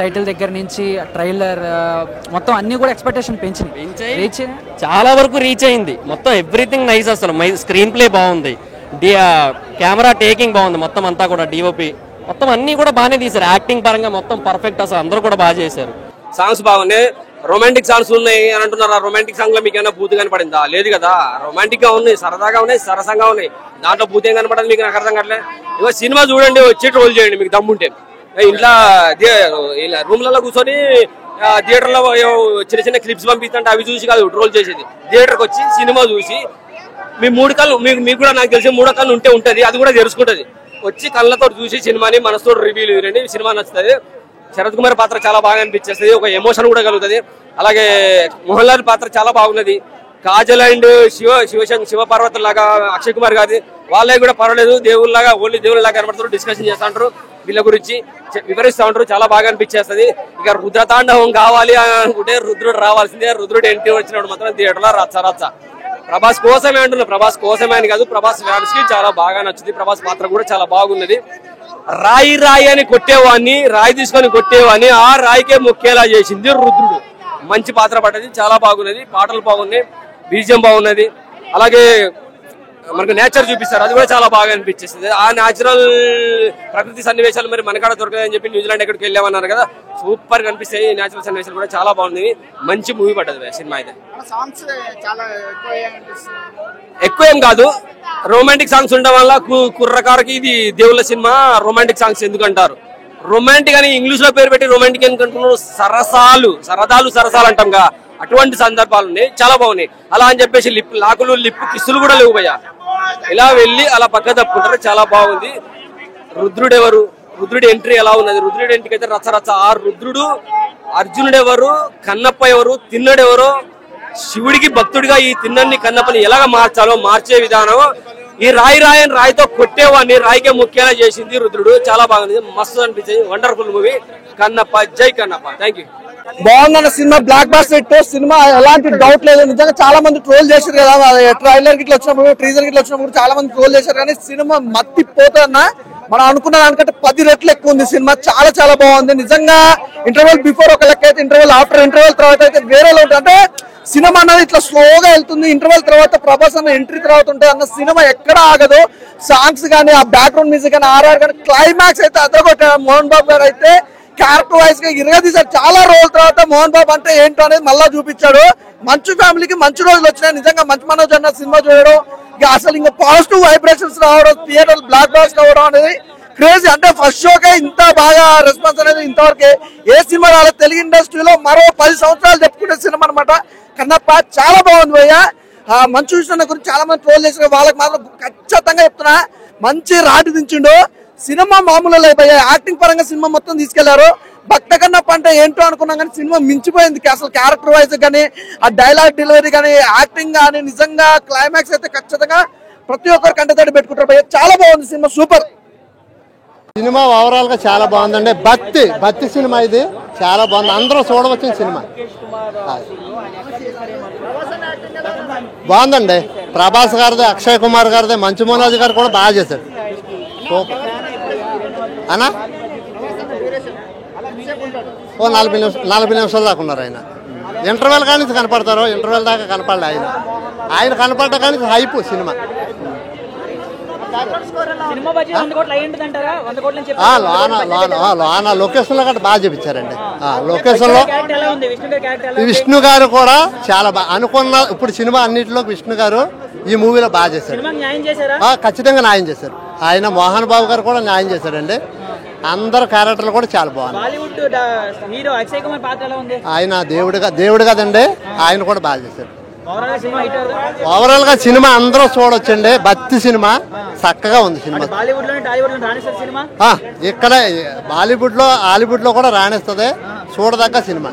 Title దగ్గర నుంచి trailer మొత్తం అన్ని కూడా ఎక్స్పెక్టేషన్ పెంచింది, చాలా వరకు రీచ్ అయింది. మొత్తం ఎవ్రీథింగ్ నైస్. అసలు స్క్రీన్ ప్లే బాగుంది, కెమెరా టేకింగ్ బాగుంది, మొత్తం అంతా కూడా డిఓపి మొత్తం అన్ని కూడా బాగానే తీశారు. యాక్టింగ్ పరంగా మొత్తం పర్ఫెక్ట్. అసలు అందరూ కూడా బాగా చేశారు. సాంగ్స్ బాగున్నాయి. రొమాంటిక్ సాంగ్స్ ఉన్నాయి అని అంటున్నారు. ఆ రొమాంటిక్ సాంగ్ లో మీకు ఏమైనా బూత్ కనపడిందా? లేదు కదా. రొమాంటిక్ గా ఉన్నాయి, సరదాగా ఉన్నాయి, సరసంగా ఉన్నాయి. దాంట్లో బూత్ ఏం కనపడదు మీకు? నాకు అర్థం కావట్లేదు. ఇక సినిమా చూడండి, వచ్చి ట్రోల్ చేయండి మీకు దమ్ముంటే. ఇంట్లో రూమ్లలో కూర్చొని థియేటర్ లో చిన్న చిన్న క్లిప్స్ పంపిస్తుంటే అవి చూసి కాదు ట్రోల్ చేసేది. థియేటర్కి వచ్చి సినిమా చూసి మీ మూడు కళ్ళు మీకు కూడా నాకు తెలిసి మూడో కళ్ళు ఉంటది, అది కూడా తెలుసుకుంటది. వచ్చి కళ్ళతో చూసి సినిమాని మనసుతో రివ్యూలు ఇవ్వండి. సినిమా నచ్చుతుంది. శరత్ కుమార్ పాత్ర చాలా బాగా అనిపించేస్తుంది. ఒక ఎమోషన్ కూడా కలుగుతుంది. అలాగే మోహన్ లాల్ పాత్ర చాలా బాగున్నది. కాజల్ అండ్ శివ పార్వతుల లాగా అక్షయ్ కుమార్ గారి వాళ్ళే కూడా పర్వాలేదు. దేవుళ్ళలాగా ఓన్లీ దేవుళ్ళలాగా కనబడుతారు. డిస్కషన్ చేస్తూ ఉంటారు, వీళ్ళ గురించి వివరిస్తూ ఉంటారు. చాలా బాగా అనిపించేస్తుంది. ఇక రుద్రతాండవం కావాలి అనుకుంటే రుద్రుడు రావాల్సిందే. రుద్రుడు ఎంట్రీ వచ్చినప్పుడు మాత్రం థియేటర్లో రచ్చ. ప్రభాస్ కోసమే అంటున్నా, ప్రభాస్ కోసమే అని కాదు, ప్రభాస్ ఫ్యాన్స్ కి చాలా బాగా నచ్చుతుంది. ప్రభాస్ పాత్ర కూడా చాలా బాగున్నది. రాయి అని కొట్టేవాడిని, రాయి తీసుకొని కొట్టేవాడిని ఆ రాయికే మొక్కేలా చేసింది రుద్రుడు. మంచి పాత్ర పడ్డది, చాలా బాగున్నది. పాటలు బాగున్నాయి, బీజియం బాగున్నది. అలాగే మనకు నేచర్ చూపిస్తారు, అది కూడా చాలా బాగా అనిపించేస్తుంది. ఆ నేచురల్ ప్రకృతి సన్నివేశాలు మరి మనకాడ దొరకదని చెప్పి న్యూజిలాండ్ ఎక్కడికి వెళ్ళామన్నారు కదా, సూపర్ గా అనిపిస్తాయి. నేచురల్ సన్నివేశాలు కూడా చాలా బాగుంది. మంచి మూవీ పడ్డది సినిమా అయితే. ఎక్కువ ఏం కాదు, రొమాంటిక్ సాంగ్స్ ఉండడం వల్ల కుర్రకారుకి ఇది దేవుళ్ళ సినిమా. రొమాంటిక్ సాంగ్స్ ఎందుకంటారు? రొమాంటిక్ అని ఇంగ్లీష్ లో పేరు పెట్టి రొమాంటిక్ ఎందుకంటున్నారు? సరసాలు అంటాం కదా, అటువంటి సందర్భాలు ఉన్నాయి. చాలా బాగున్నాయి. అలా అని చెప్పేసి లిప్ కిస్సులు కూడా లేవు భయ్యా. ఇలా వెళ్ళి అలా పక్క తప్పుకుంటారు. చాలా బాగుంది. రుద్రుడు ఎవరు, రుద్రుడి ఎంట్రీ ఎలా ఉన్నది? రుద్రుడి ఎంట్రీకి అయితే రచ్చ. ఆ రుద్రుడు అర్జునుడు ఎవరు, కన్నప్ప ఎవరు, తిన్నడు ఎవరో, శివుడికి భక్తుడిగా ఈ తిన్నని కన్నప్పని ఎలాగ మార్చాలో మార్చే విధానం. ఈ రాయితో కొట్టేవాడిని రాయికే ముఖ్యంగా చేసింది రుద్రుడు. చాలా బాగుంది, మస్తు అనిపించింది. Wonderful movie. Kannappa, Jai Kannappa. Thank you. బాగుందన్న సినిమా, బ్లాక్ బాస్టర్ హిట్. సినిమా ఎలాంటి డౌట్ లేదు. నిజంగా చాలా మంది ట్రోల్ చేశారు కదా, ట్రైలర్ గిట్లా వచ్చినప్పుడు, టీజర్ గిట్లా వచ్చినప్పుడు చాలా మంది ట్రోల్ చేశారు. కానీ సినిమా మత్తిపోతుందన్న. మనం అనుకున్న దానికంటే 10 రెట్లు ఎక్కువ ఉంది సినిమా. చాలా బాగుంది నిజంగా. ఇంటర్వెల్ బిఫోర్ ఒక లెక్క అయితే, ఇంటర్వెల్ ఆఫ్టర్, ఇంటర్వెల్ తర్వాత అయితే వేరేలో ఉంటుంది. అంటే సినిమా అన్నది ఇట్లా స్లోగా వెళ్తుంది. ఇంటర్వెల్ తర్వాత ప్రభాస్ అన్న ఎంట్రీ తర్వాత ఉంటే అన్న సినిమా ఎక్కడ ఆగదు. సాంగ్స్ కానీ, ఆ బ్యాక్గ్రౌండ్ మ్యూజిక్ కానీ, ఆర్ఆర్ కానీ, క్లైమాక్స్ అయితే అదరగొట్టారు. మోహన్ బాబు గారు అయితే క్యారెక్టర్ వైజ్ గా ఇరగదీశారు. చాలా రోజుల తర్వాత మోహన్ బాబు అంటే ఏంటో అనేది మళ్ళా చూపించాడు. మంచు ఫ్యామిలీకి మంచి రోజులు వచ్చినాయి. నిజంగా మంచి మనోజ్ అన్న సినిమా చూడడం, అసలు ఇంకా పాజిటివ్ వైబ్రేషన్స్ రావడం, థియేటర్ బ్లాక్ బాస్టర్ అవడం అనేది క్రేజీ. అంటే ఫస్ట్ షోకే ఇంత బాగా రెస్పాన్స్ అనేది ఇంతవరకు ఏ సినిమా రాలేదు తెలుగు ఇండస్ట్రీలో. మరో 10 సంవత్సరాలు చెప్పుకునే సినిమా అనమాట కన్నప్ప. చాలా బాగుంది భయ్య. మంచు విషయం గురించి చాలా మంది ట్రోల్ చేసిన వాళ్ళకి మాత్రం ఖచ్చితంగా చెప్తున్నా, మంచి రాటి దించిండు. సినిమా మామూలు లేకపోయా. యాక్టింగ్ పరంగా సినిమా మొత్తం తీసుకెళ్లారు. భక్త కన్నప్ప అంటే ఏంటో అనుకున్నాం కానీ సినిమా మించిపోయింది. అసలు క్యారెక్టర్ వైజ్ కానీ, ఆ డైలాగ్ డెలివరీ కానీ, యాక్టింగ్ కానీ, నిజంగా క్లైమాక్స్ అయితే ఖచ్చితంగా ప్రతి ఒక్కరు కంటతడి పెట్టుకుంటారు భయ్య. చాలా బాగుంది సినిమా, సూపర్. సినిమా ఓవరాల్ గా చాలా బాగుందండి. భక్తి సినిమా ఇది, చాలా బాగుంది. అందరూ చూడవచ్చిన సినిమా. బాగుందండి. ప్రభాస్ గారిది, అక్షయ్ కుమార్ గారిది, మంచు మనోజ్ గారు కూడా బాగా చేశారు. సూపర్ అన్నా. ఓ 40 నిమిషాలు దాకా ఉన్నారు ఆయన. ఇంటర్వెల్ కానీ కనపడతారు, ఇంటర్వెల్ దాకా కనపడలే ఆయన కనపడ్డ కానీ హైప్ సినిమా. లోన లొకేషన్ లో కూడా బాగా చూపించారండి. లొకేషన్ లో విష్ణు గారు కూడా చాలా బాగా అనుకున్న. ఇప్పుడు సినిమా అన్నింటిలో విష్ణు గారు ఈ మూవీలో బాగా చేశారు. ఖచ్చితంగా న్యాయం చేశారు. ఆయన మోహన్ బాబు గారు కూడా న్యాయం చేశారండి. అందరు క్యారెక్టర్లు కూడా చాలా బాగున్నాయి. ఆయన దేవుడు కదండి, ఆయన కూడా బాగా చేశారు. ఓవరాల్ గా సినిమా అందరూ చూడొచ్చండి. భక్తి సినిమా చక్కగా ఉంది సినిమా. ఇక్కడ బాలీవుడ్ లో, హాలీవుడ్ లో కూడా రాణిస్తుంది. చూడదగ్గ సినిమా.